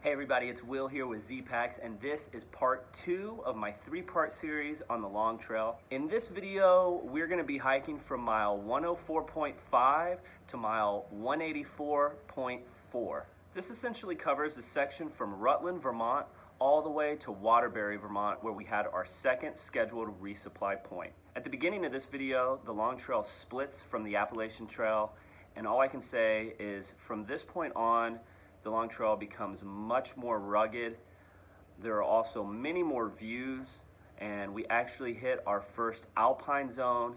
Hey everybody, it's Will here with Zpacks, and this is part 2 of my 3-part series on the long trail. In this video, we're going to be hiking from mile 104.5 to mile 184.4. This essentially covers the section from Rutland, Vermont, all the way to Waterbury, Vermont, where we had our second scheduled resupply point. At the beginning of this video, the long trail splits from the Appalachian Trail, and all I can say is from this point on, the long trail becomes much more rugged. There are also many more views, and we actually hit our first alpine zone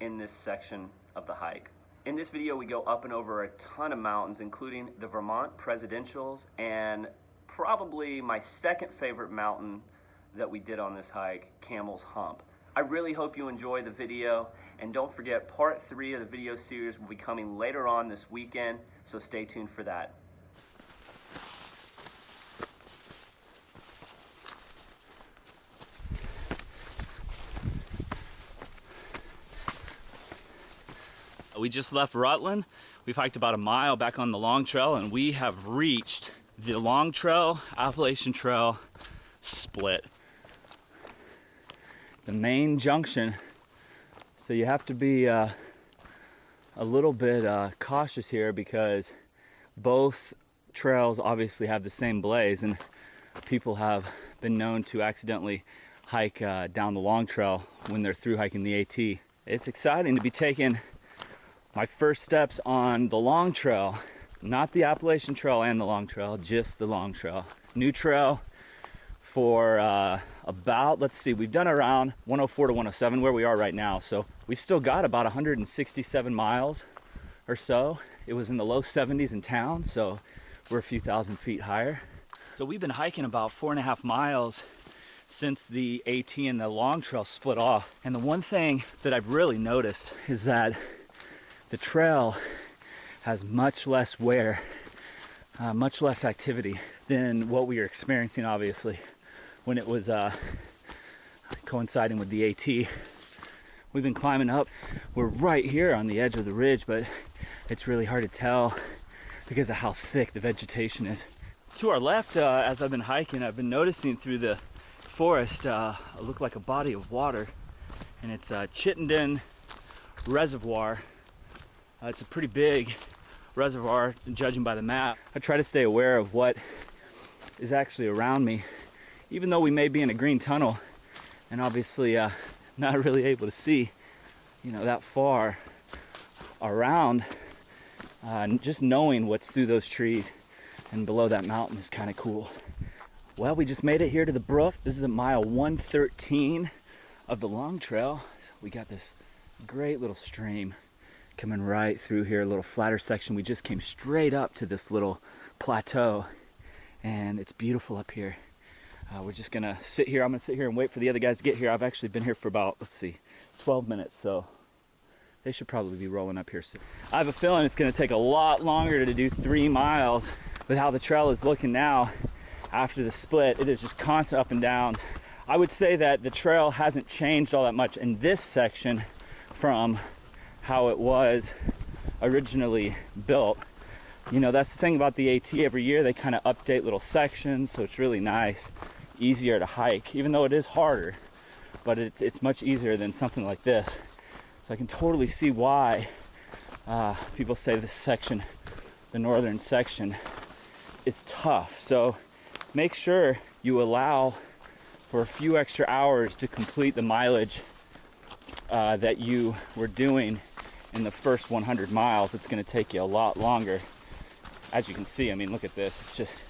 in this section of the hike. In this video, we go up and over a ton of mountains, including the Vermont Presidentials and probably my second favorite mountain that we did on this hike, Camel's Hump. I really hope you enjoy the video, and don't forget part 3 of the video series will be coming later on this weekend, so stay tuned for that. We just left Rutland. We've hiked about a mile back on the long trail, and we have reached the long trail, Appalachian Trail split. The main junction. So you have to be a little bit cautious here because both trails obviously have the same blaze, and people have been known to accidentally hike down the long trail when they're through hiking the AT. It's exciting to be taking my first steps on the long trail, not the Appalachian Trail and the long trail, just the long trail. New trail for about, let's see, we've done around 104 to 107 where we are right now. So we've still got about 167 miles or so. It was in the low 70s in town, so we're a few thousand feet higher. So we've been hiking about 4.5 miles since the AT and the long trail split off. And the one thing that I've really noticed is that the trail has much less wear, much less activity than what we were experiencing, obviously, when it was coinciding with the AT. We've been climbing up. We're right here on the edge of the ridge, but it's really hard to tell because of how thick the vegetation is. To our left, as I've been hiking, I've been noticing through the forest, it looked like a body of water, and it's Chittenden Reservoir. It's a pretty big reservoir, judging by the map. I try to stay aware of what is actually around me, even though we may be in a green tunnel and obviously not really able to see, that far around. Just knowing what's through those trees and below that mountain is kind of cool. Well, we just made it here to the brook. This is at mile 113 of the long trail. We got this great little stream coming right through here, a little flatter section. We just came straight up to this little plateau, and it's beautiful up here. We're just gonna sit here. I'm gonna sit here and wait for the other guys to get here. I've actually been here for about, 12 minutes, so they should probably be rolling up here soon. I have a feeling it's gonna take a lot longer to do 3 miles with how the trail is looking now after the split. It is just constant up and down. I would say that the trail hasn't changed all that much in this section from how it was originally built. That's the thing about the AT. Every year they kind of update little sections, so it's really nice, easier to hike, even though it is harder, but it's much easier than something like this. So I can totally see why people say this section, the northern section, is tough. So make sure you allow for a few extra hours to complete the mileage that you were doing in the first 100 miles. It's going to take you a lot longer. As you can see, look at this. It's just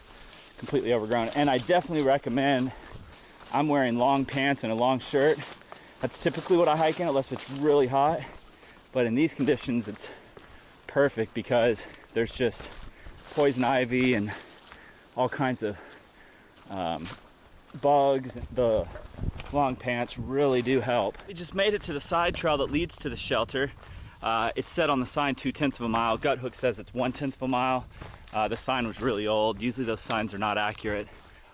completely overgrown. And I definitely recommend, I'm wearing long pants and a long shirt. That's typically what I hike in, unless it's really hot. But in these conditions, it's perfect because there's just poison ivy and all kinds of bugs. The long pants really do help. We just made it to the side trail that leads to the shelter. It's said on the sign 2/10 of a mile. Gut Hook says it's 1/10 of a mile. The sign was really old. Usually those signs are not accurate.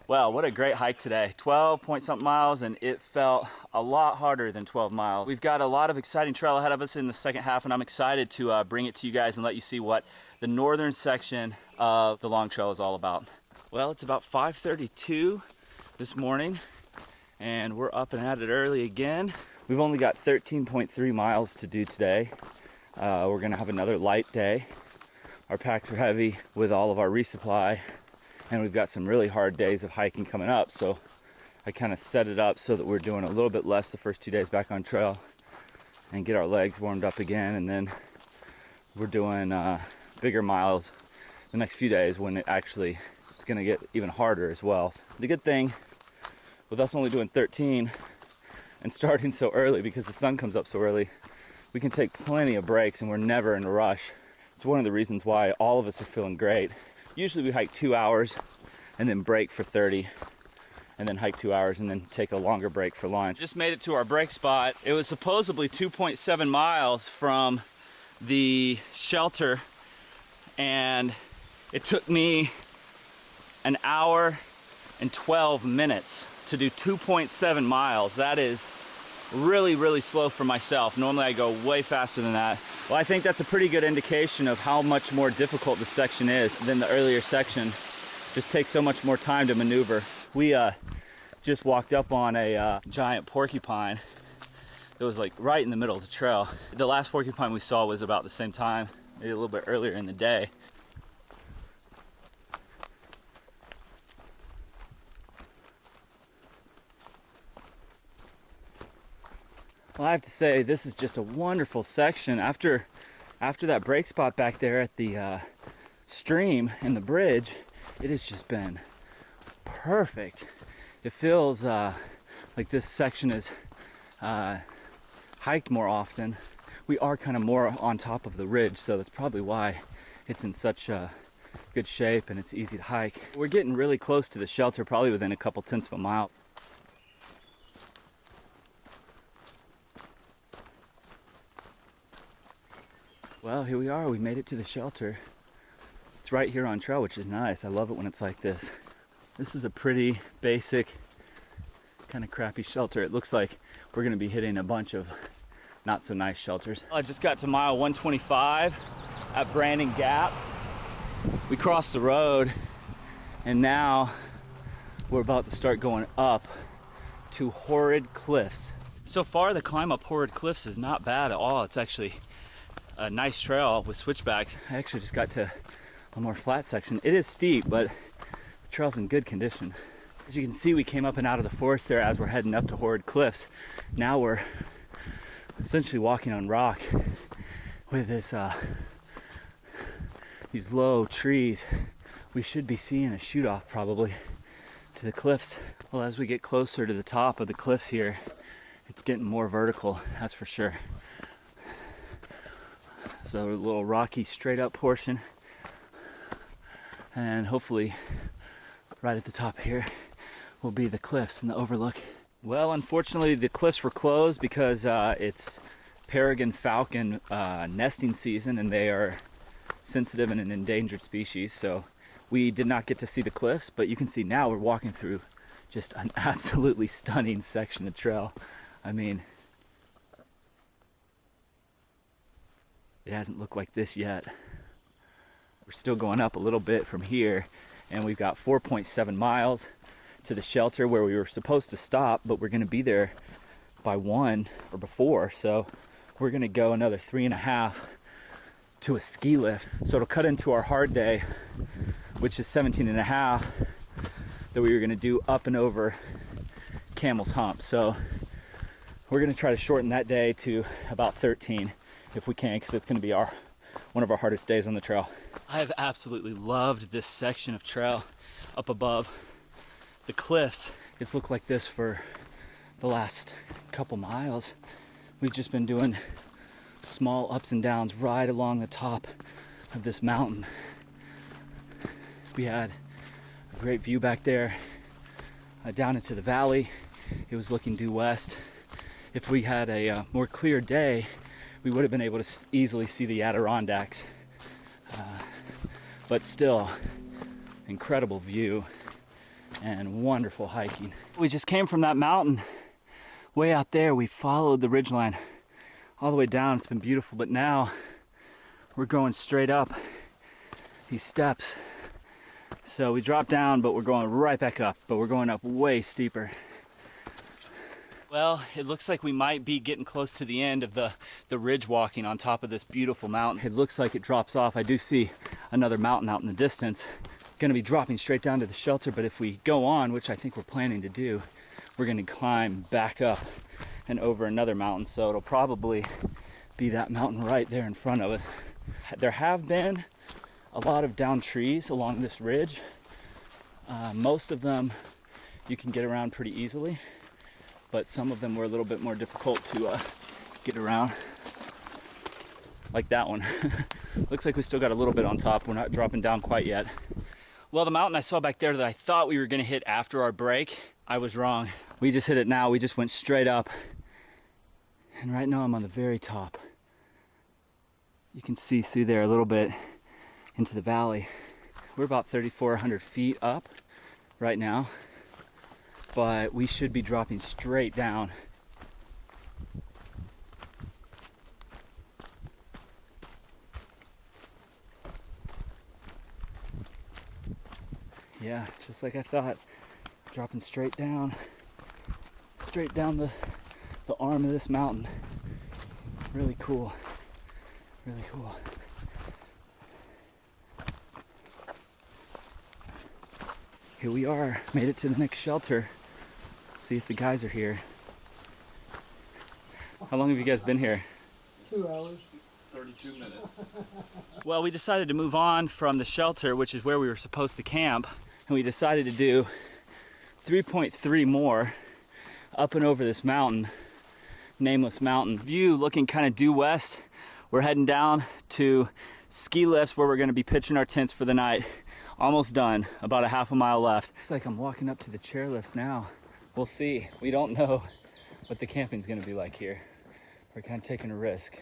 Well, what a great hike today. 12 point something miles, and it felt a lot harder than 12 miles. We've got a lot of exciting trail ahead of us in the second half, and I'm excited to bring it to you guys and let you see what the northern section of the long trail is all about. Well, it's about 5:32 this morning, and we're up and at it early again. We've only got 13.3 miles to do today. We're gonna have another light day. Our packs are heavy with all of our resupply, and we've got some really hard days of hiking coming up, so I kind of set it up so that we're doing a little bit less the first 2 days back on trail and get our legs warmed up again, and then we're doing bigger miles the next few days when it's gonna get even harder as well. The good thing with us only doing 13 and starting so early, because the sun comes up so early, we can take plenty of breaks and we're never in a rush. It's one of the reasons why all of us are feeling great. Usually we hike 2 hours and then break for 30, and then hike 2 hours and then take a longer break for lunch. Just made it to our break spot. It was supposedly 2.7 miles from the shelter, and it took me an hour and 12 minutes to do 2.7 miles. That is really, really slow for myself. Normally I go way faster than that. Well, I think that's a pretty good indication of how much more difficult this section is than the earlier section. Just takes so much more time to maneuver. We just walked up on a giant porcupine that was like right in the middle of the trail. The last porcupine we saw was about the same time, maybe a little bit earlier in the day. Well, I have to say, this is just a wonderful section. After that break spot back there at the stream and the bridge, it has just been perfect. It feels like this section is hiked more often. We are kind of more on top of the ridge, so that's probably why it's in such good shape and it's easy to hike. We're getting really close to the shelter, probably within a couple tenths of a mile. Well, here we are. We made it to the shelter. It's right here on trail, which is nice. I love it when it's like this. This is a pretty basic, kind of crappy shelter. It looks like we're going to be hitting a bunch of not so nice shelters. I just got to mile 125 at Brandon Gap. We crossed the road, and now we're about to start going up to Horrid Cliffs. So far, the climb up Horrid Cliffs is not bad at all. It's actually a nice trail with switchbacks. I actually just got to a more flat section. It is steep, but the trail's in good condition. As you can see, we came up and out of the forest there as we're heading up to Horrid Cliffs. Now we're essentially walking on rock with this these low trees. We should be seeing a shoot off probably to the cliffs. Well, as we get closer to the top of the cliffs here, it's getting more vertical, that's for sure. So a little rocky straight up portion, and hopefully right at the top here will be the cliffs and the overlook. Well, unfortunately the cliffs were closed because it's peregrine falcon nesting season, and they are sensitive and an endangered species, so we did not get to see the cliffs. But you can see now we're walking through just an absolutely stunning section of trail. I mean, it hasn't looked like this yet. We're still going up a little bit from here, and we've got 4.7 miles to the shelter where we were supposed to stop, but we're gonna be there by 1 or before, so we're gonna go another 3.5 to a ski lift. So it'll cut into our hard day, which is 17.5 that we were gonna do up and over Camel's Hump. So we're gonna try to shorten that day to about 13 if we can, because it's going to be one of our hardest days on the trail. I have absolutely loved this section of trail up above the cliffs. It's looked like this for the last couple miles. We've just been doing small ups and downs right along the top of this mountain. We had a great view back there down into the valley. It was looking due west. If we had a more clear day, we would have been able to easily see the Adirondacks, but still, incredible view and wonderful hiking. We just came from that mountain way out there. We followed the ridgeline all the way down. It's been beautiful, but now we're going straight up these steps So we dropped down, but we're going right back up, but we're going up way steeper. Well, it looks like we might be getting close to the end of the ridge walking on top of this beautiful mountain. It looks like it drops off. I do see another mountain out in the distance. Going to be dropping straight down to the shelter, but if we go on, which I think we're planning to do, we're going to climb back up and over another mountain. So it'll probably be that mountain right there in front of us. There have been a lot of downed trees along this ridge. Most of them you can get around pretty easily, but some of them were a little bit more difficult to get around, like that one. Looks like we still got a little bit on top. We're not dropping down quite yet. Well, the mountain I saw back there that I thought we were gonna hit after our break, I was wrong. We just hit it now. We just went straight up. And right now I'm on the very top. You can see through there a little bit into the valley. We're about 3,400 feet up right now, but we should be dropping straight down. Yeah, just like I thought, dropping straight down the arm of this mountain. Really cool, really cool. Here we are, made it to the next shelter. See if the guys are here. How long have you guys been here? 2 hours. 32 minutes. Well, we decided to move on from the shelter, which is where we were supposed to camp, and we decided to do 3.3 more up and over this mountain, Nameless Mountain. View looking kind of due west. We're heading down to ski lifts where we're going to be pitching our tents for the night. Almost done, about a half a mile left. Looks like I'm walking up to the chairlifts now. We'll see. We don't know what the camping's going to be like here. We're kind of taking a risk.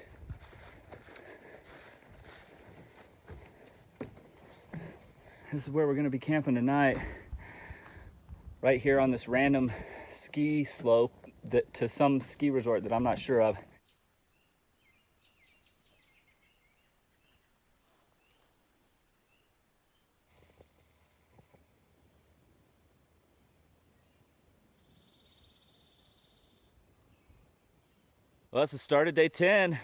This is where we're going to be camping tonight. Right here on this random ski slope to some ski resort that I'm not sure of. Well, that's the start of day 10.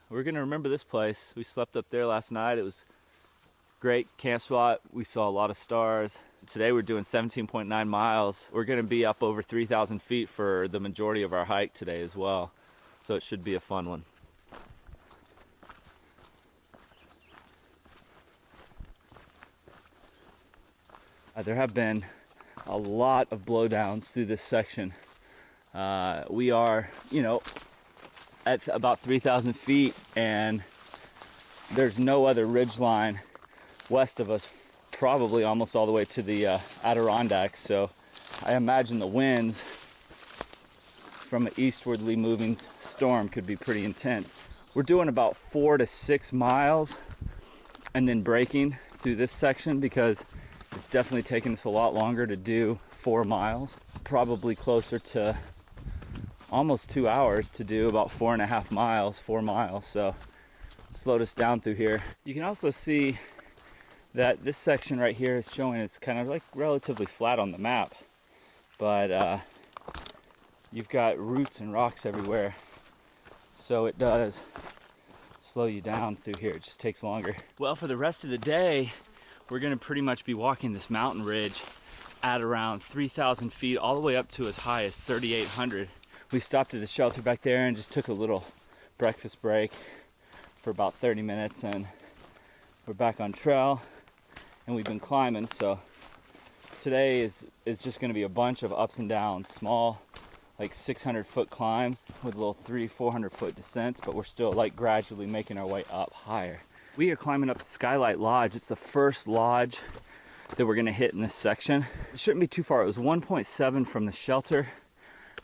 We're gonna remember this place. We slept up there last night. It was a great camp spot. We saw a lot of stars. Today we're doing 17.9 miles. We're gonna be up over 3,000 feet for the majority of our hike today as well. So it should be a fun one. There have been a lot of blowdowns through this section. We are, at about 3,000 feet, and there's no other ridge line west of us, probably almost all the way to the Adirondacks. So I imagine the winds from an eastwardly moving storm could be pretty intense. We're doing about 4 to 6 miles and then braking through this section because it's definitely taking us a lot longer to do 4 miles, probably closer to almost 2 hours to do about 4.5 miles, 4 miles. So slowed us down through here. You can also see that this section right here is showing it's kind of like relatively flat on the map, but you've got roots and rocks everywhere. So it does slow you down through here. It just takes longer. Well, for the rest of the day, we're gonna pretty much be walking this mountain ridge at around 3,000 feet all the way up to as high as 3,800. We stopped at the shelter back there and just took a little breakfast break for about 30 minutes, and we're back on trail and we've been climbing. So today is just going to be a bunch of ups and downs, small like 600-foot climb with little 300-400 foot descents, but we're still like gradually making our way up higher. We are climbing up the Skylight Lodge. It's the first lodge that we're going to hit in this section. It shouldn't be too far. It was 1.7 from the shelter,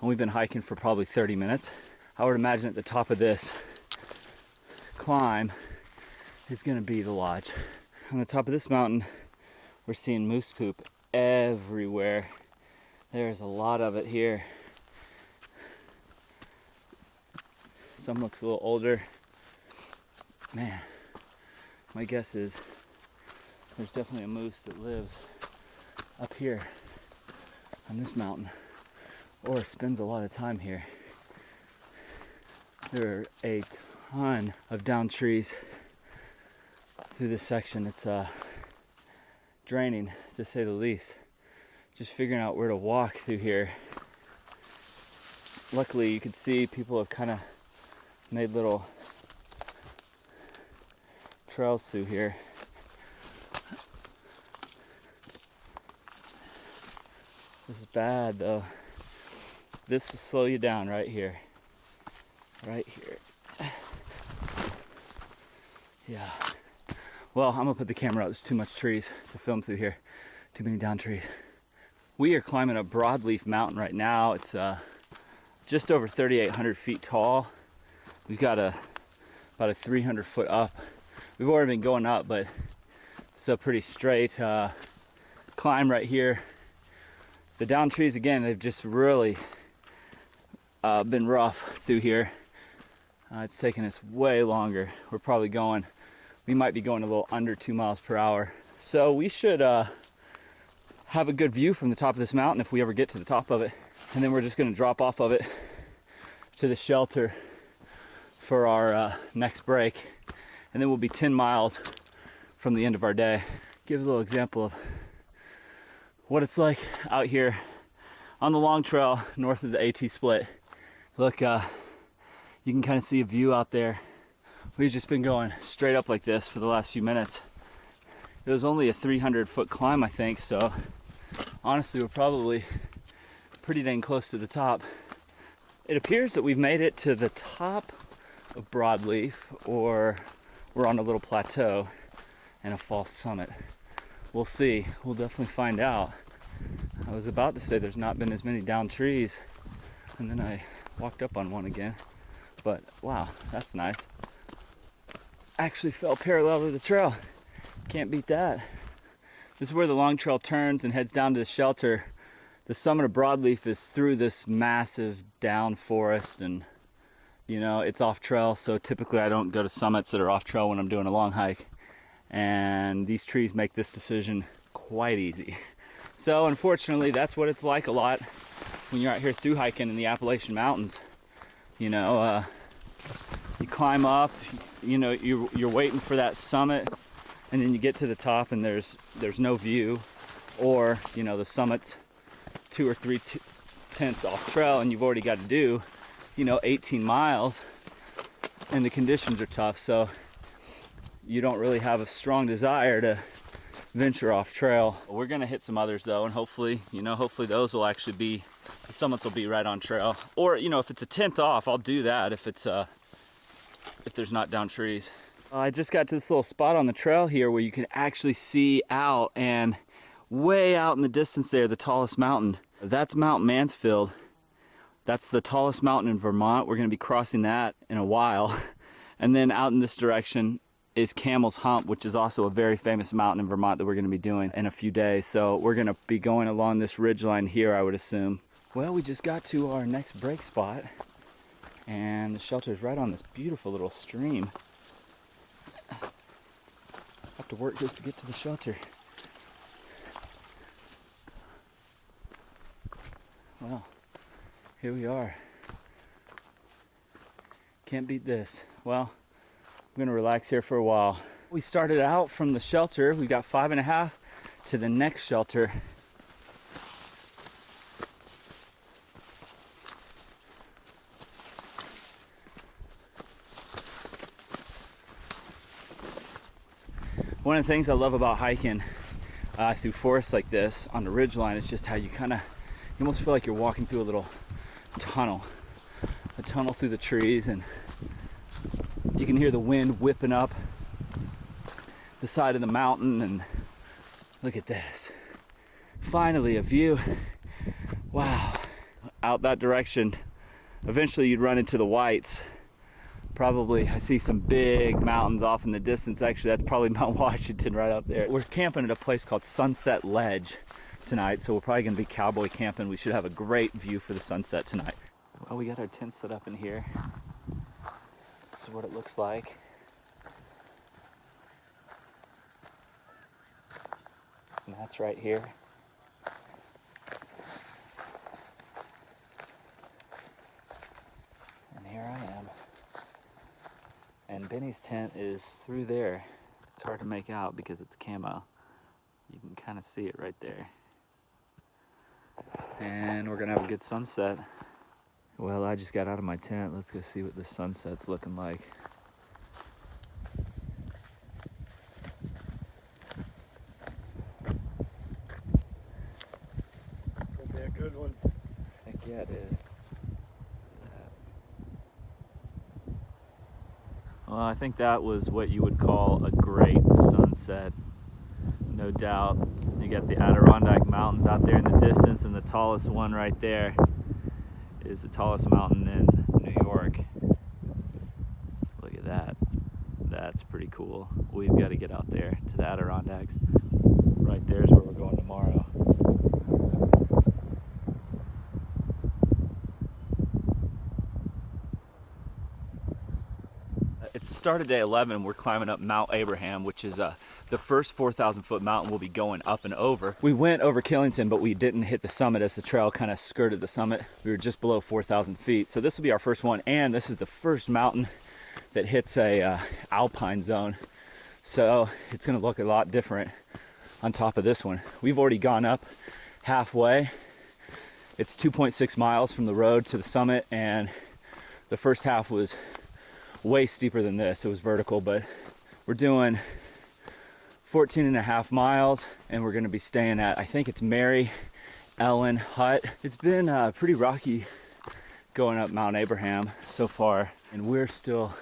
and we've been hiking for probably 30 minutes. I would imagine at the top of this climb is going to be the lodge. On the top of this mountain, we're seeing moose poop everywhere. There's a lot of it here. Some looks a little older. Man, my guess is there's definitely a moose that lives up here on this mountain, or spends a lot of time here. There are a ton of down trees through this section. It's draining, to say the least. Just figuring out where to walk through here. Luckily, you can see people have kind of made little trails through here. This is bad though. This will slow you down right here. Right here. Yeah. Well, I'm gonna put the camera out. There's too much trees to film through here. Too many down trees. We are climbing a broadleaf mountain right now. It's just over 3,800 feet tall. We've got about a 300 foot up. We've already been going up, but it's a pretty straight climb right here. The down trees, again, they've just really been rough through here. It's taken us way longer. We might be going a little under 2 miles per hour. So we should have a good view from the top of this mountain if we ever get to the top of it. And then we're just gonna drop off of it to the shelter for our next break. And then we'll be 10 miles from the end of our day. Give a little example of what it's like out here on the long trail north of the AT split. Look, you can kind of see a view out there. We've just been going straight up like this for the last few minutes. It was only a 300 foot climb, I think, so honestly we're probably pretty dang close to the top. It appears that we've made it to the top of Broadleaf, or we're on a little plateau and a false summit. We'll see. We'll definitely find out. I was about to say there's not been as many down trees, and then I walked up on one again. But wow, that's nice. Actually fell parallel to the trail. Can't beat that. This is where the long trail turns and heads down to the shelter. The summit of Broadleaf is through this massive down forest, and you know, it's off trail, so typically I don't go to summits that are off trail when I'm doing a long hike. And these trees make this decision quite easy. So unfortunately, that's what it's like a lot when you're out here through hiking in the Appalachian Mountains. You know, you climb up, you know, you're waiting for that summit, and then you get to the top and there's no view, or you know, the summit's 2 or 3 tenths off trail, and you've already got to do, you know, 18 miles, and the conditions are tough, so you don't really have a strong desire to venture off trail. We're gonna hit some others though, and hopefully, you know, hopefully those will actually be, the summits will be right on trail. Or, you know, if it's a 10th off, I'll do that if it's if there's not down trees. I just got to this little spot on the trail here where you can actually see out, and way out in the distance there, the tallest mountain. That's Mount Mansfield. That's the tallest mountain in Vermont. We're gonna be crossing that in a while. And then out in this direction is Camel's Hump, which is also a very famous mountain in Vermont that we're gonna be doing in a few days. So we're gonna be going along this ridgeline here, I would assume. Well, we just got to our next break spot, and the shelter is right on this beautiful little stream. Have to work just to get to the shelter. Well, here we are. Can't beat this. Well, I'm gonna relax here for a while. We started out from the shelter. We got 5.5 to the next shelter. One of the things I love about hiking through forests like this on the ridgeline is just how you almost feel like you're walking through a little tunnel. A tunnel through the trees, and you can hear the wind whipping up the side of the mountain, and look at this. Finally a view. Wow. Out that direction, eventually you'd run into the Whites. Probably, I see some big mountains off in the distance. Actually, that's probably Mount Washington right out there. We're camping at a place called Sunset Ledge tonight, so we're probably gonna be cowboy camping. We should have a great view for the sunset tonight. Well, we got our tent set up in here. This is what it looks like. And that's right here. Benny's tent is through there. It's hard to make out because it's camo. You can kind of see it right there. And we're gonna have a good sunset. Well, I just got out of my tent. Let's go see what the sunset's looking like. Could be a good one. Heck yeah, it is. Well, I think that was what you would call a great sunset. No doubt. You got the Adirondack Mountains out there in the distance, and the tallest one right there is the tallest mountain in New York. Look at that. That's pretty cool. We've got to get out there to the Adirondacks. Right there is where we're going tomorrow. It's the start of day 11. We're climbing up Mount Abraham, which is the first 4,000 foot mountain we'll be going up and over. We went over Killington, but we didn't hit the summit as the trail kind of skirted the summit. We were just below 4,000 feet. So this will be our first one, and this is the first mountain that hits a alpine zone. So it's gonna look a lot different on top of this one. We've already gone up halfway. It's 2.6 miles from the road to the summit, and the first half was way steeper than this. It was vertical, but we're doing 14.5 miles, and we're gonna be staying at, I think it's Mary Ellen Hut. It's been pretty rocky going up Mount Abraham so far, and we're still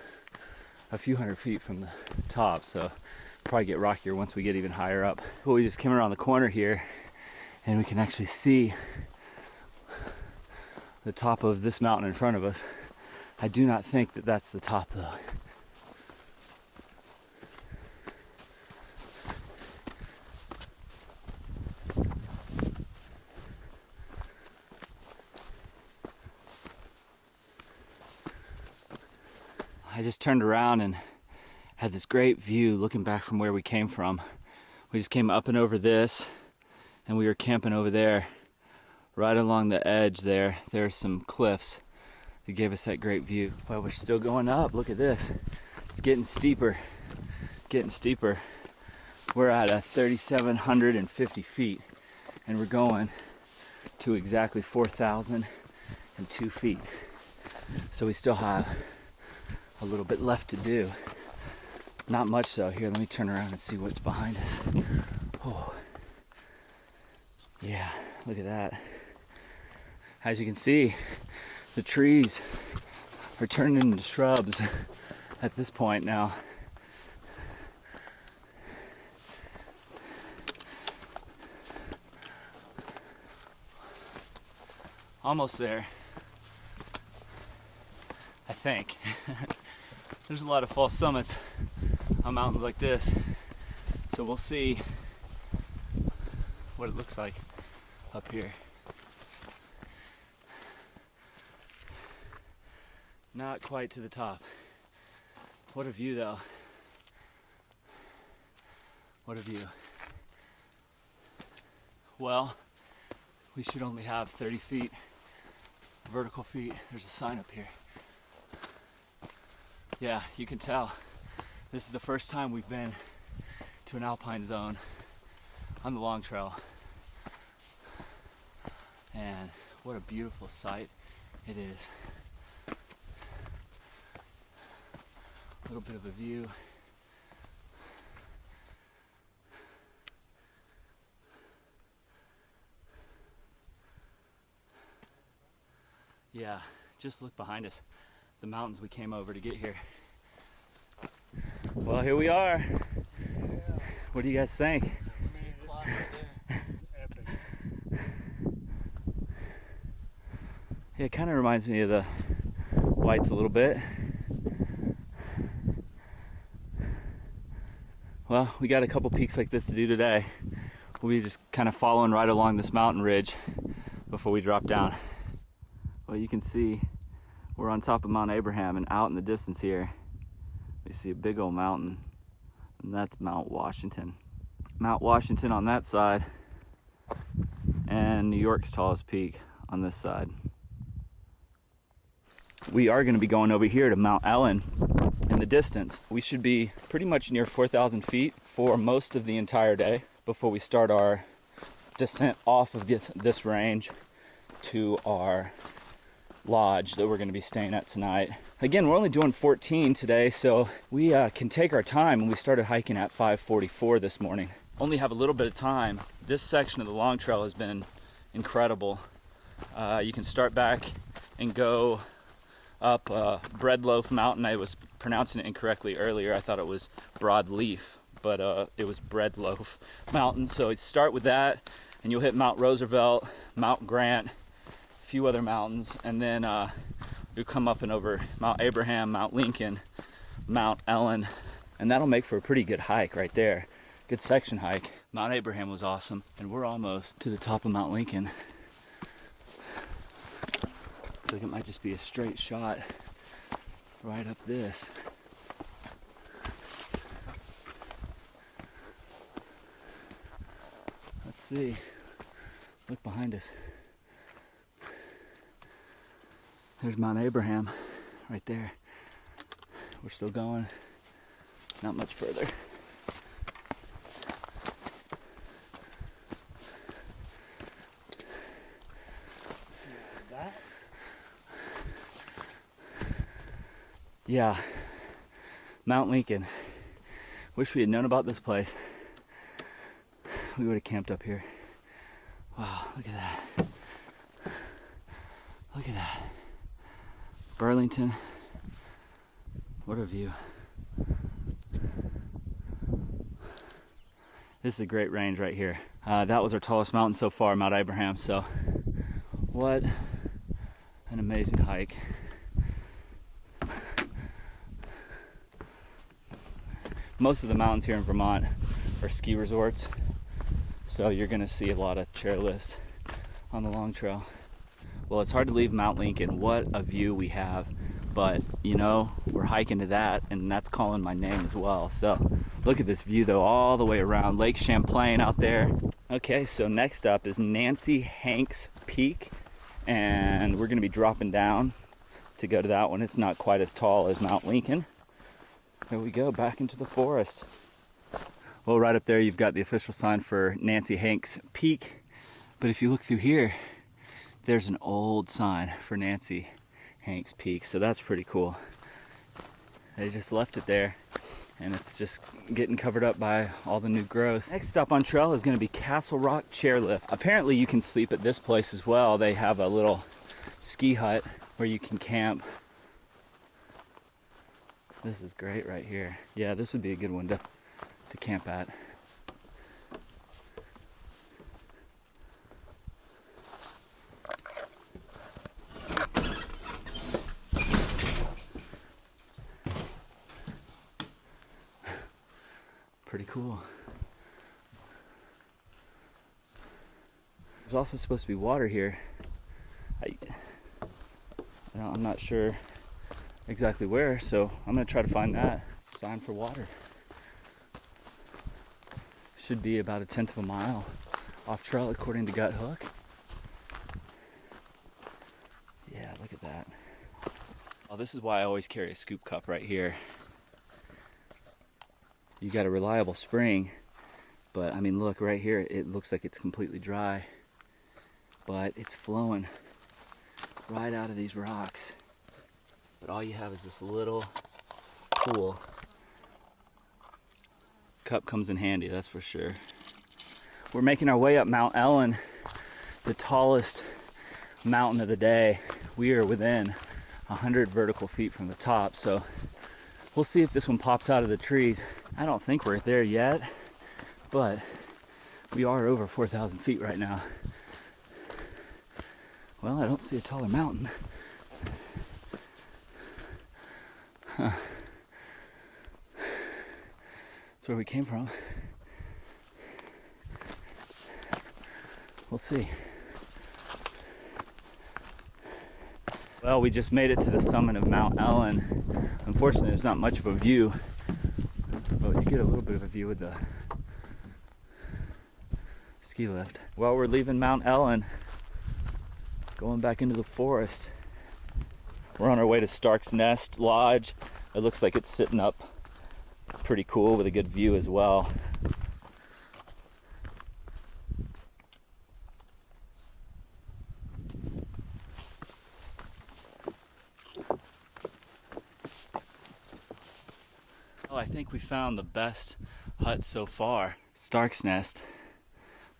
a few hundred feet from the top, so probably get rockier once we get even higher up. Well, we just came around the corner here, and we can actually see the top of this mountain in front of us. I do not think that that's the top, though. I just turned around and had this great view looking back from where we came from. We just came up and over this, and we were camping over there. Right along the edge there, there's some cliffs. It gave us that great view. Well, we're still going up. Look at this. It's getting steeper. Getting steeper. We're at 3,750 feet, and we're going to exactly 4,002 feet. So we still have a little bit left to do. Not much though. Here, let me turn around and see what's behind us. Oh, yeah, look at that. As you can see, the trees are turning into shrubs at this point now. Almost there, I think. There's a lot of false summits on mountains like this, so we'll see what it looks like up here. Not quite to the top. What a view though. What a view. Well, we should only have 30 feet vertical feet. There's a sign up here. Yeah, you can tell. This is the first time we've been to an alpine zone on the long trail. And what a beautiful sight it is. A little bit of a view. Yeah, just look behind us. The mountains we came over to get here. Well, here we are. Yeah. What do you guys think? It's epic. Yeah, it kind of reminds me of the Whites a little bit. Well, we got a couple peaks like this to do today. We'll be just kind of following right along this mountain ridge before we drop down. Well, you can see we're on top of Mount Abraham, and out in the distance here, we see a big old mountain, and that's Mount Washington. Mount Washington on that side, and New York's tallest peak on this side. we are going to be going over here to Mount Ellen in the distance. We should be pretty much near 4,000 feet for most of the entire day before we start our descent off of this range to our lodge that we're going to be staying at tonight. Again, we're only doing 14 today, so we can take our time, and we started hiking at 5:44 this morning. Only have a little bit of time. This section of the long trail has been incredible. You can start back and go up Breadloaf Mountain. I was pronouncing it incorrectly earlier. I thought it was Broadleaf, but it was Breadloaf Mountain. So you start with that, and you'll hit Mount Roosevelt, Mount Grant, a few other mountains, and then you'll come up and over Mount Abraham, Mount Lincoln, Mount Ellen, and that'll make for a pretty good hike right there. Good section hike. Mount Abraham was awesome, and we're almost to the top of Mount Lincoln. Looks like it might just be a straight shot right up this. Let's see. Look behind us. There's Mount Abraham right there. We're still going. Not much further. Yeah, Mount Lincoln. Wish we had known about this place. We would have camped up here. Wow, look at that. Look at that. Burlington. What a view. This is a great range right here. That was our tallest mountain so far, Mount Abraham. So, what an amazing hike. Most of the mountains here in Vermont are ski resorts, so you're going to see a lot of chairlifts on the long trail. Well, it's hard to leave Mount Lincoln. What a view we have. But, you know, we're hiking to that, and that's calling my name as well. So, look at this view, though, all the way around. Lake Champlain out there. Okay, so next up is Nancy Hanks Peak, and we're going to be dropping down to go to that one. It's not quite as tall as Mount Lincoln. There we go, back into the forest. Well, right up there you've got the official sign for Nancy Hanks Peak. But if you look through here, there's an old sign for Nancy Hanks Peak. So that's pretty cool. They just left it there, and it's just getting covered up by all the new growth. Next stop on trail is going to be Castle Rock Chairlift. Apparently you can sleep at this place as well. They have a little ski hut where you can camp. This is great right here. Yeah, this would be a good one to camp at. Pretty cool. There's also supposed to be water here. I'm not sure exactly where, so I'm gonna try to find that sign for water. Should be about 1/10 of a mile off trail according to Gut Hook. Yeah, look at that. Oh, this is why I always carry a scoop cup right here. You got a reliable spring, but I mean, look right here, it looks like it's completely dry, but it's flowing right out of these rocks. But all you have is this little pool. Cup comes in handy, that's for sure. We're making our way up Mount Ellen, the tallest mountain of the day. We are within 100 vertical feet from the top, so we'll see if this one pops out of the trees. I don't think we're there yet, but we are over 4,000 feet right now. Well, I don't see a taller mountain. Huh. That's where we came from. We'll see. Well, we just made it to the summit of Mount Ellen. Unfortunately, there's not much of a view, but you get a little bit of a view with the ski lift. Well, we're leaving Mount Ellen, going back into the forest. We're on our way to Stark's Nest Lodge. It looks like it's sitting up pretty cool with a good view as well. Oh, I think we found the best hut so far. Stark's Nest.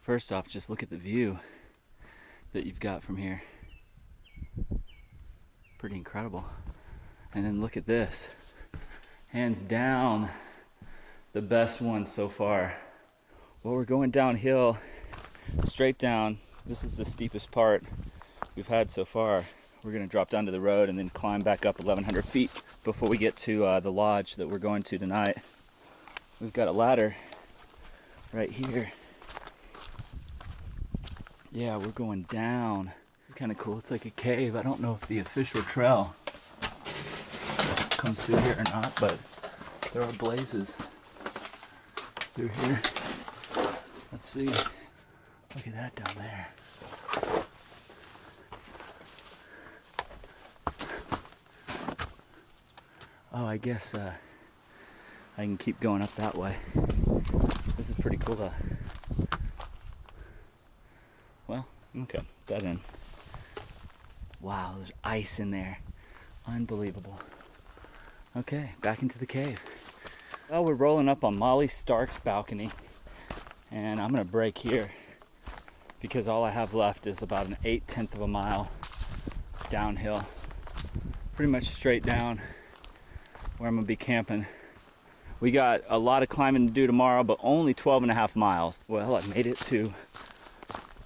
First off, just look at the view that you've got from here. Pretty incredible. And then look at this. Hands down, the best one so far. Well, we're going downhill, straight down. This is the steepest part we've had so far. We're gonna drop down to the road and then climb back up 1,100 feet before we get to the lodge that we're going to tonight. We've got a ladder right here. Yeah, we're going down. It's kind of cool. It's like a cave. I don't know if the official trail comes through here or not, but there are blazes through here. Let's see. Look at that down there. Oh, I guess I can keep going up that way. This is pretty cool though. Well, okay, that in. Wow, there's ice in there. Unbelievable. Okay, back into the cave. Well, we're rolling up on Molly Stark's balcony, and I'm gonna break here because all I have left is about an 8/10 of a mile downhill. Pretty much straight down where I'm gonna be camping. We got a lot of climbing to do tomorrow, but only 12.5 miles. Well, I made it to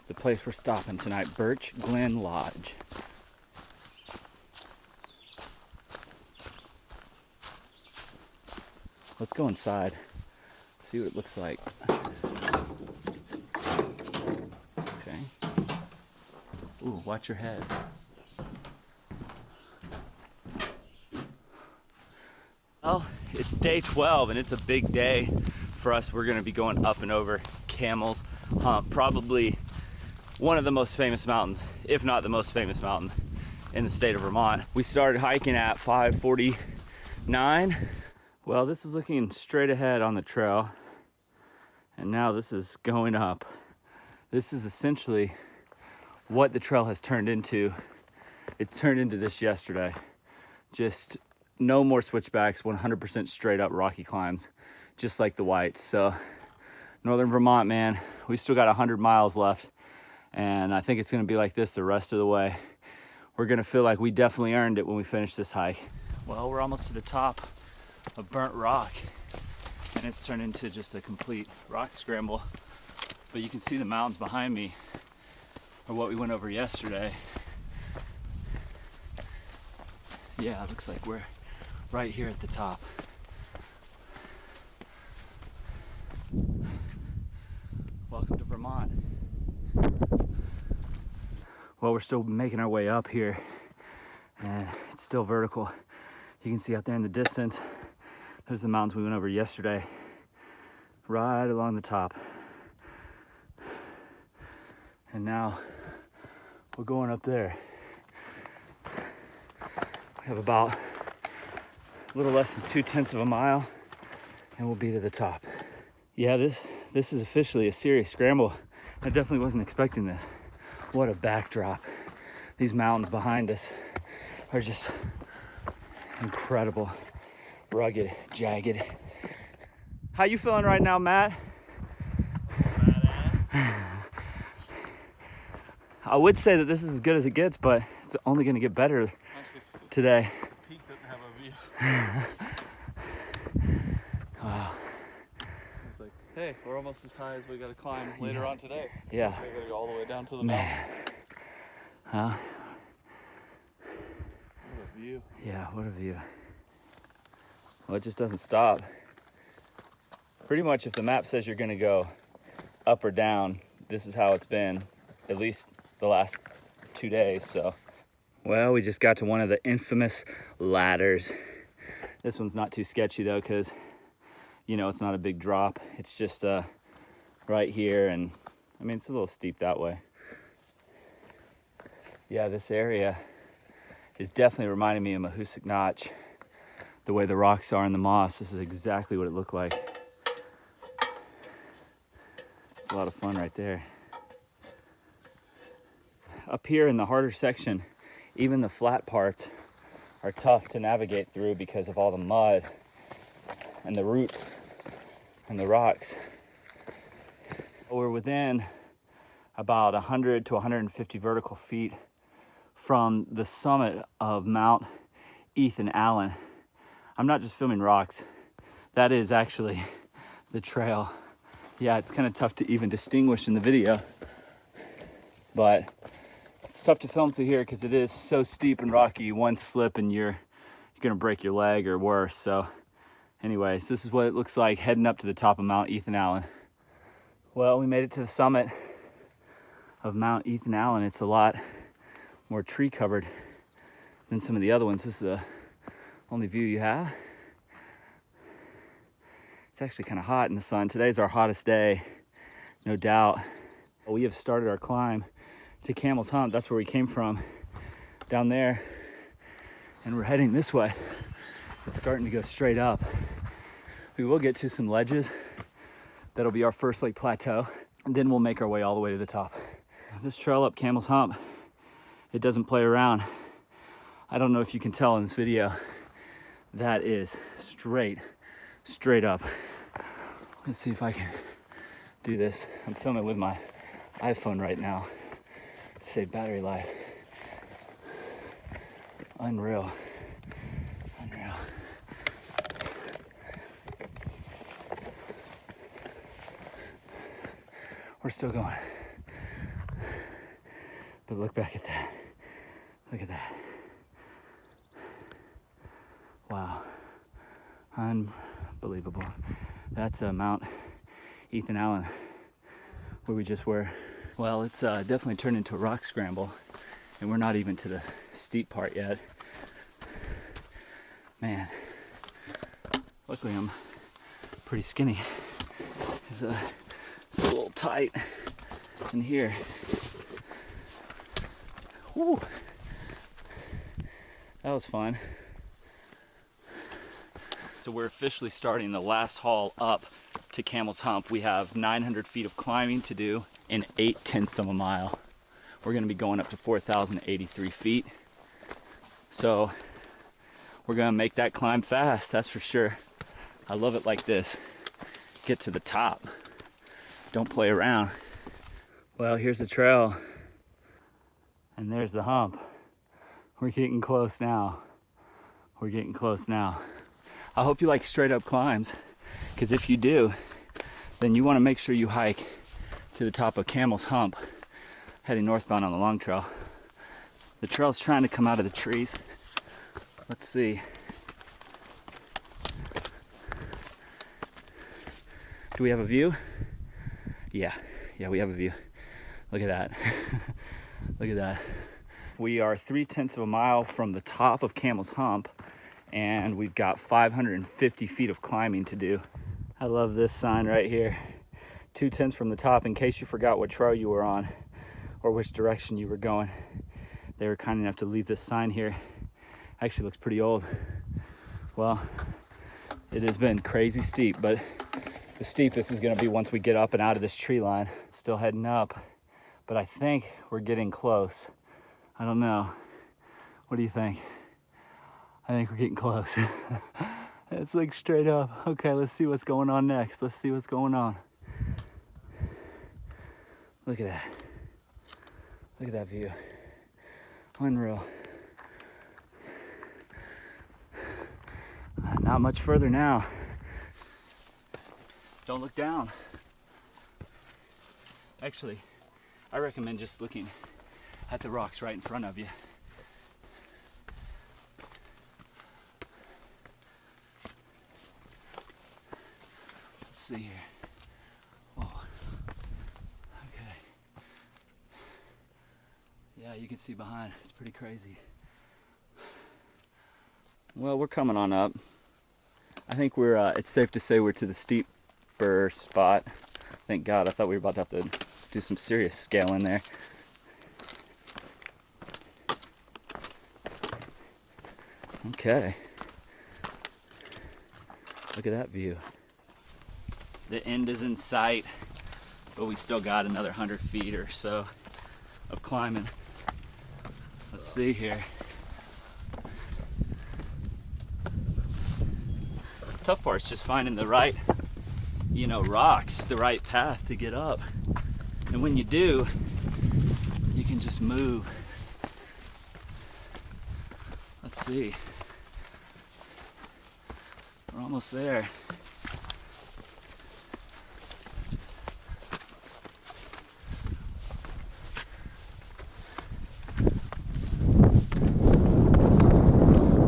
the place we're stopping tonight, Birch Glen Lodge. Let's go inside, see what it looks like. Okay. Ooh, watch your head. Well, it's day 12 and it's a big day for us. We're gonna be going up and over Camel's Hump, probably one of the most famous mountains, if not the most famous mountain in the state of Vermont. We started hiking at 5:49. Well, this is looking straight ahead on the trail, and now this is going up. This is essentially what the trail has turned into. It's turned into this yesterday. Just no more switchbacks, 100% straight up rocky climbs, just like the Whites. So northern Vermont, man, we still got 100 miles left, and I think it's gonna be like this the rest of the way. We're gonna feel like we definitely earned it when we finish this hike. Well, we're almost to the top of Burnt Rock, and it's turned into just a complete rock scramble. But you can see the mountains behind me are what we went over yesterday. Yeah, it looks like we're right here at the top. Welcome to Vermont. Well, we're still making our way up here, and it's still vertical. You can see out there in the distance, there's the mountains we went over yesterday, right along the top. And now we're going up there. We have about a little less than 2/10 of a mile, and we'll be to the top. Yeah, this is officially a serious scramble. I definitely wasn't expecting this. What a backdrop. These mountains behind us are just incredible, rugged, jagged. How you feeling right now, Matt? Badass. I would say that this is as good as it gets, but it's only going to get better today. The peak doesn't have a view. Wow. It's like, hey, we're almost as high as we gotta climb later on today. Yeah. We gotta go all the way down to the Man. mountain. Huh? What a view. Yeah, what a view. Well, it just doesn't stop. Pretty much if the map says you're going to go up or down, this is how it's been, at least the last 2 days. So, well, we just got to one of the infamous ladders. This one's not too sketchy though, because you know it's not a big drop. It's just right here, and I mean it's a little steep that way. Yeah, this area is definitely reminding me of Mahoosuc Notch. The way the rocks are in the moss, this is exactly what it looked like. It's a lot of fun right there. Up here in the harder section, even the flat parts are tough to navigate through because of all the mud and the roots and the rocks. We're within about 100 to 150 vertical feet from the summit of Mount Ethan Allen. I'm not just filming rocks. That is actually the trail. Yeah, it's kind of tough to even distinguish in the video, but it's tough to film through here because it is so steep and rocky. One slip and you're gonna break your leg or worse. So anyways, this is what it looks like heading up to the top of Mount Ethan Allen. Well, we made it to the summit of Mount Ethan Allen. It's a lot more tree covered than some of the other ones. This is the only view you have. It's actually kind of hot in the sun. Today's our hottest day, no doubt. We have started our climb to Camel's Hump. That's where we came from, down there, and we're heading this way. It's starting to go straight up. We will get to some ledges. That'll be our first like plateau, and then we'll make our way all the way to the top. This trail up Camel's Hump, it doesn't play around. I don't know if you can tell in this video, that is straight up. Let's see if I can do this. I'm filming with my iPhone right now to save battery life. Unreal. We're still going. But look back at that. Look at that. Wow. Unbelievable. That's Mount Ethan Allen, where we just were. Well, it's definitely turned into a rock scramble, and we're not even to the steep part yet. Man, luckily I'm pretty skinny. It's a little tight in here. Woo. That was fun. So we're officially starting the last haul up to Camel's Hump. We have 900 feet of climbing to do in 0.8 of a mile. We're gonna be going up to 4,083 feet. So we're gonna make that climb fast, that's for sure. I love it like this. Get to the top. Don't play around. Well, here's the trail. And there's the hump. We're getting close now. We're getting close now. I hope you like straight up climbs, because if you do, then you want to make sure you hike to the top of Camel's Hump, heading northbound on the long trail. The trail's trying to come out of the trees. Let's see. Do we have a view? Yeah, we have a view. Look at that. Look at that. We are 0.3 of a mile from the top of Camel's Hump, and we've got 550 feet of climbing to do. I love this sign right here. 0.2 from the top, in case you forgot what trail you were on or which direction you were going. They were kind enough to leave this sign here. Actually looks pretty old. Well, it has been crazy steep, but the steepest is gonna be once we get up and out of this tree line. Still heading up, but I think we're getting close. I don't know. What do you think? I think we're getting close. It's like straight up. Okay, let's see what's going on next. Let's see what's going on. Look at that. Look at that view. Unreal. Not much further now. Don't look down. Actually, I recommend just looking at the rocks right in front of you. Let's see here. Whoa. Okay. Yeah, you can see behind. It's pretty crazy. Well, we're coming on up. I think we're, it's safe to say we're to the steeper spot. Thank God, I thought we were about to have to do some serious scaling there. Okay. Look at that view. The end is in sight, but we still got another 100 feet or so of climbing. Let's see here. Tough part's just finding the right, rocks, the right path to get up. And when you do, you can just move. Let's see. We're almost there.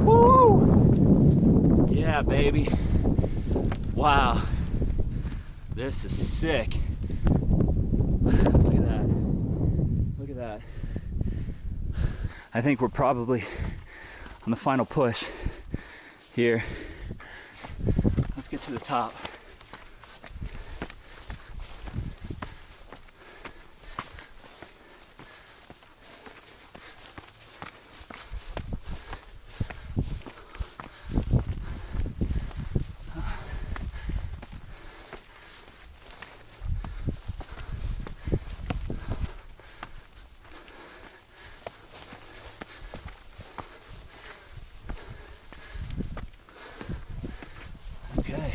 Woo! Yeah, baby. Wow. This is sick. Look at that. Look at that. I think we're probably on the final push here. Let's get to the top. Okay.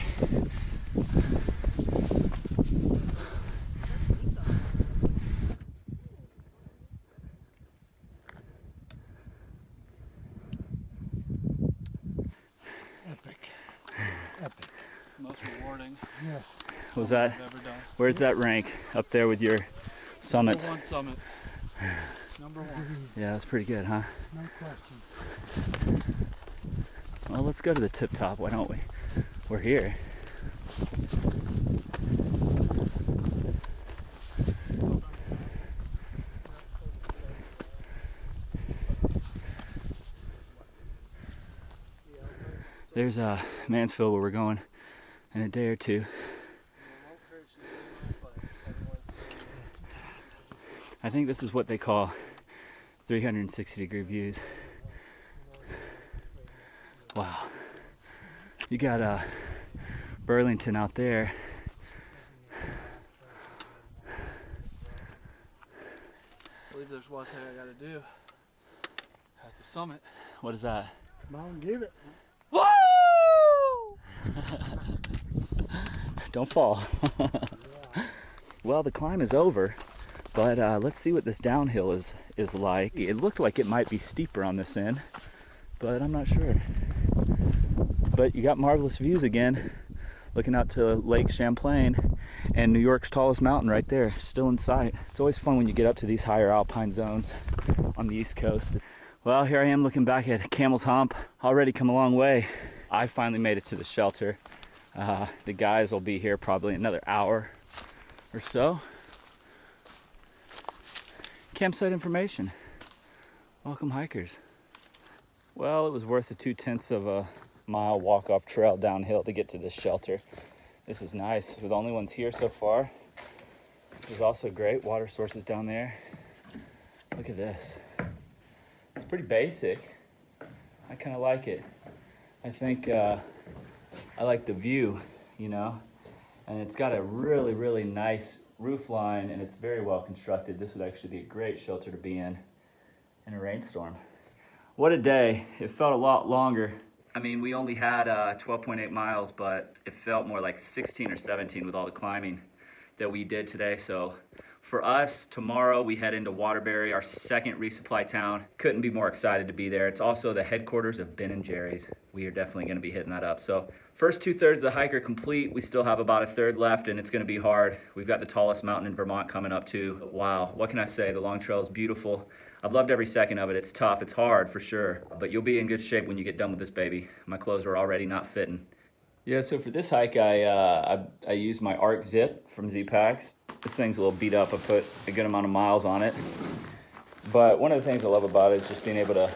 Epic. Epic. Most rewarding. Yes. Was that? I've ever done. Where's that rank? Up there with your summits? Number 1 summit. Number 1. Yeah, that's pretty good, huh? No question. Well, let's go to the tip top. Why don't we? We're here. There's Mansfield where we're going in a day or two. I think this is what they call 360-degree views. Wow. You got Burlington out there. I believe there's one thing I gotta do at the summit. What is that? Come on, give it. Woo! Don't fall. Well, the climb is over, but let's see what this downhill is like. It looked like it might be steeper on this end, but I'm not sure. But you got marvelous views again, looking out to Lake Champlain and New York's tallest mountain right there, still in sight. It's always fun when you get up to these higher alpine zones on the East Coast. Well, here I am looking back at Camel's Hump. Already come a long way. I finally made it to the shelter. The guys will be here probably another hour or so. Campsite information. Welcome, hikers. Well, it was worth the 2/10 of a mile walk-off trail downhill to get to this shelter. This is nice. We're the only ones here so far. This is also great. Water sources down there. Look at this. It's pretty basic. I kind of like it. I think I like the view, and it's got a really, really nice roof line, and it's very well constructed. This would actually be a great shelter to be in a rainstorm. What a day. It felt a lot longer. I mean, we only had 12.8 miles, but it felt more like 16 or 17 with all the climbing that we did today. So for us, tomorrow we head into Waterbury, our second resupply town. Couldn't be more excited to be there. It's also the headquarters of Ben & Jerry's. We are definitely gonna be hitting that up. So first 2/3 of the hike are complete. We still have about a third left, and it's gonna be hard. We've got the tallest mountain in Vermont coming up too. Wow, what can I say? The long trail is beautiful. I've loved every second of it. It's tough, it's hard for sure, but you'll be in good shape when you get done with this baby. My clothes are already not fitting. Yeah, so for this hike, I used my Arc Zip from Zpacks. This thing's a little beat up. I put a good amount of miles on it. But one of the things I love about it is just being able to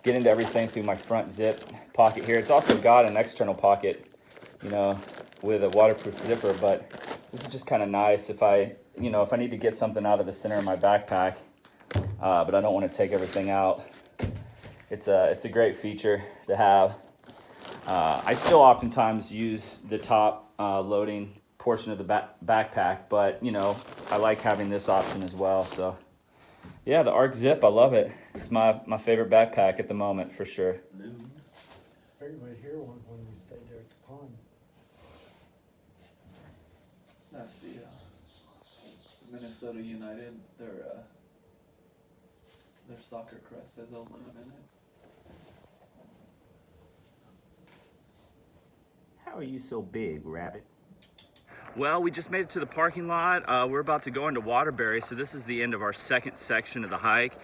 get into everything through my front zip pocket here. It's also got an external pocket, with a waterproof zipper, but this is just kind of nice if I need to get something out of the center of my backpack, but I don't want to take everything out. it's a great feature to have. I still oftentimes use the top loading portion of the backpack, but you know, I like having this option as well. So yeah, the Arc Zip, I love it. It's my favorite backpack at the moment for sure. Figured we'd hear one when we stayed there at the pond. That's the Minnesota United. Their soccer crest has aluminum in it. How are you so big, Rabbit? Well, we just made it to the parking lot. We're about to go into Waterbury, so this is the end of our second section of the hike.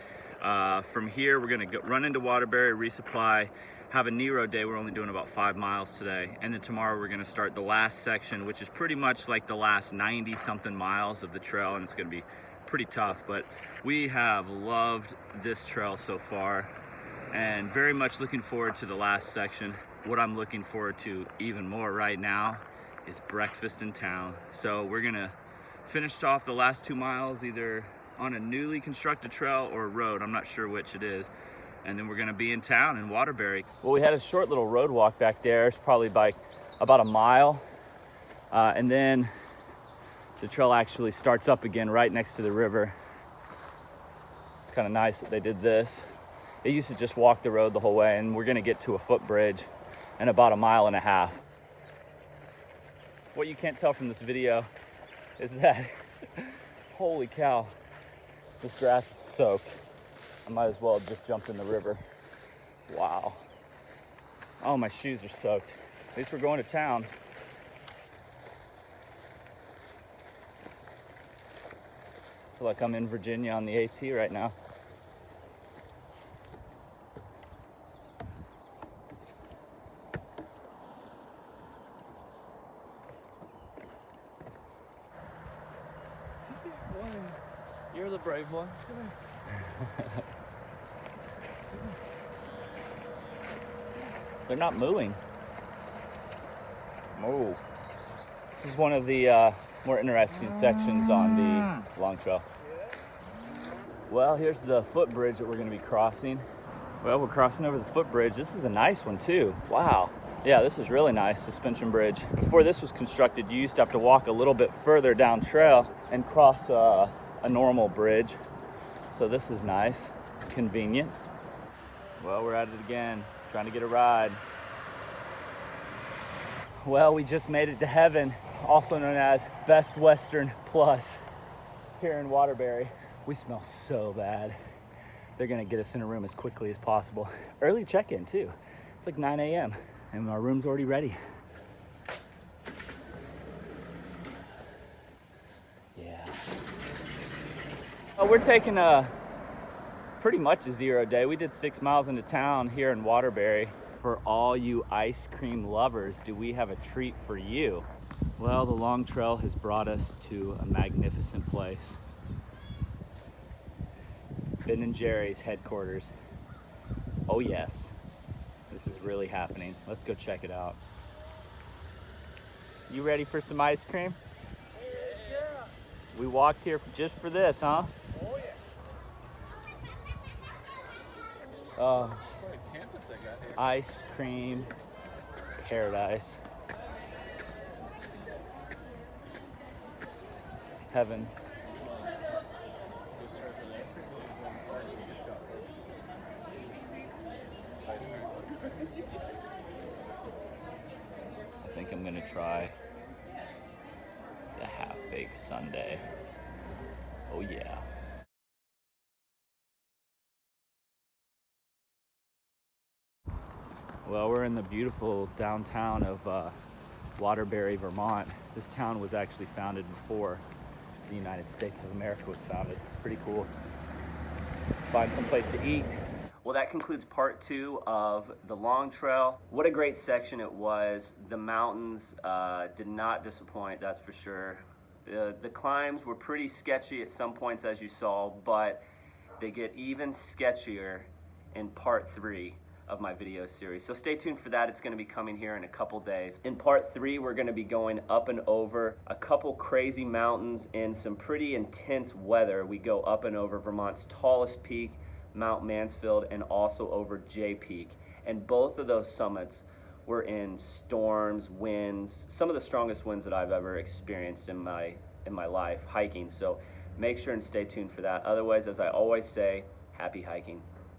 From here, we're gonna run into Waterbury, resupply, have a Nero day. We're only doing about 5 miles today. And then tomorrow we're gonna start the last section, which is pretty much like the last 90 something miles of the trail, and it's gonna be pretty tough, but we have loved this trail so far and very much looking forward to the last section. What I'm looking forward to even more right now is breakfast in town. So we're gonna finish off the last 2 miles either on a newly constructed trail or a road. I'm not sure which it is. And then we're gonna be in town in Waterbury. Well, we had a short little road walk back there. It's probably by about a mile. And then the trail actually starts up again right next to the river. It's kind of nice that they did this. They used to just walk the road the whole way, and we're gonna get to a footbridge in about 1.5 miles. What you can't tell from this video is that, holy cow, this grass is soaked. I might as well have just jumped in the river. Wow. Oh, my shoes are soaked. At least we're going to town. I feel like I'm in Virginia on the AT right now. You're the brave one. They're not mooing. Moo. This is one of the more interesting sections on the long trail. Well, here's the footbridge that we're going to be crossing. Well, we're crossing over the footbridge. This is a nice one too. Wow. Yeah, this is really nice, suspension bridge. Before this was constructed, you used to have to walk a little bit further down trail and cross a normal bridge. So this is nice, convenient. Well, we're at it again, trying to get a ride. Well, we just made it to heaven, also known as Best Western Plus here in Waterbury. We smell so bad. They're gonna get us in a room as quickly as possible. Early check-in too. It's like 9 a.m. and our room's already ready. Yeah. We're taking pretty much a 0 day. We did 6 miles into town here in Waterbury. For all you ice cream lovers, do we have a treat for you? Well, the long trail has brought us to a magnificent place. Ben & Jerry's headquarters. Oh yes, this is really happening. Let's go check it out. You ready for some ice cream? Yeah. We walked here just for this, huh? Oh yeah. Campus I got here. Ice cream paradise. Heaven. I think I'm gonna try the half-baked sundae. Oh yeah. Well, we're in the beautiful downtown of Waterbury, Vermont. This town was actually founded before the United States of America was founded. Pretty cool. Find some place to eat. Well, that concludes part 2 of the long trail. What a great section it was. The mountains did not disappoint, that's for sure. The climbs were pretty sketchy at some points, as you saw, but they get even sketchier in part 3 of my video series. So stay tuned for that. It's going to be coming here in a couple days. In part 3, we're going to be going up and over a couple crazy mountains in some pretty intense weather. We go up and over Vermont's tallest peak, Mount Mansfield, and also over J Peak. And both of those summits were in storms, winds, some of the strongest winds that I've ever experienced in my life hiking. So make sure and stay tuned for that. Otherwise, as I always say, happy hiking.